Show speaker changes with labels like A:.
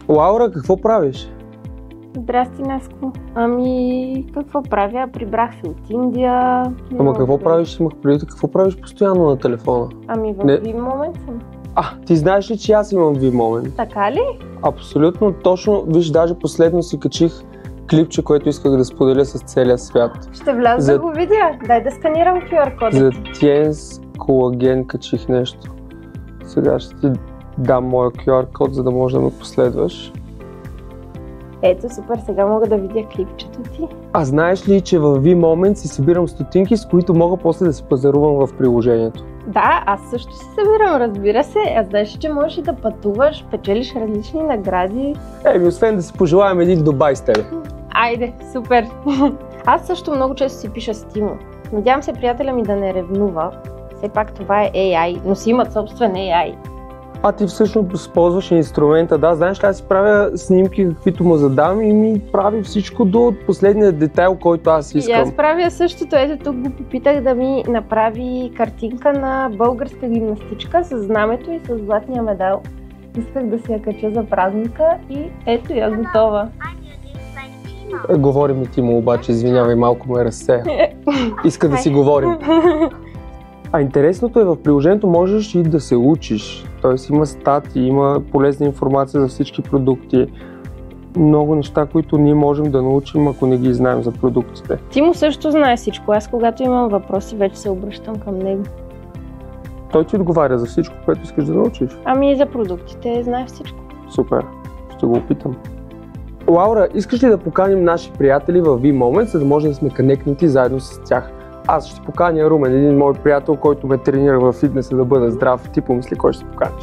A: Лаура, какво правиш?
B: Здрасти, Наско. Ами, какво правя? Прибрах се от Индия.
A: Ама какво правиш? Имах преди, какво правиш постоянно на телефона?
B: Ами, в V момент съм.
A: Ти знаеш ли, че аз имам V момент?
B: Така ли?
A: Абсолютно, точно. Виж, даже последно си качих клипче, което исках да споделя с целия свят.
B: Ще вляза да го видя. Дай да сканирам QR кода.
A: За Tiens колаген качих нещо. Сега ще ти дам моя QR код, за да можеш да ме последваш.
B: Ето, супер, сега мога да видя клипчето ти.
A: А знаеш ли, че в V-Moment си събирам стотинки, с които мога после да се пазарувам в приложението?
B: Да, аз също си събирам, разбира се. Аз знаеш, че можеш и да пътуваш, печелиш различни награди.
A: Освен да си пожелаем един Дубай с тебе.
B: Айде, супер! Аз също много често си пиша стимул. Надявам се приятеля ми да не ревнува. Все пак това е AI, но си имат собствен AI.
A: Ти всъщност използваш инструмента, да, знаеш ли, аз си правя снимки, каквито му задам и ми прави всичко до последния детайл, който аз искам.
B: И аз правя същото, ето тук го попитах да ми направи картинка на българска гимнастичка с знамето и с златния медал. Исках да си я кача за празника и ето я готова.
A: Говори ми Тимо, обаче, извинявай, малко ме разсея. Иска да си говорим. Интересното е, в приложението можеш и да се учиш. Т.е. има статии, има полезна информация за всички продукти. Много неща, които ние можем да научим, ако не ги знаем за продуктите.
B: Тимо също знае всичко. Аз когато имам въпроси, вече се обръщам към него.
A: Той ти отговаря за всичко, което искаш да научиш.
B: Ами и за продуктите знае всичко.
A: Супер, ще го опитам. Лаура, искаш ли да поканим наши приятели в V-Moment, за да може да сме конектнати заедно с тях? Аз ще поканя Румен, един мой приятел, който ме тренира във фитнеса да бъда здрав. Ти помисли кой ще се поканиш.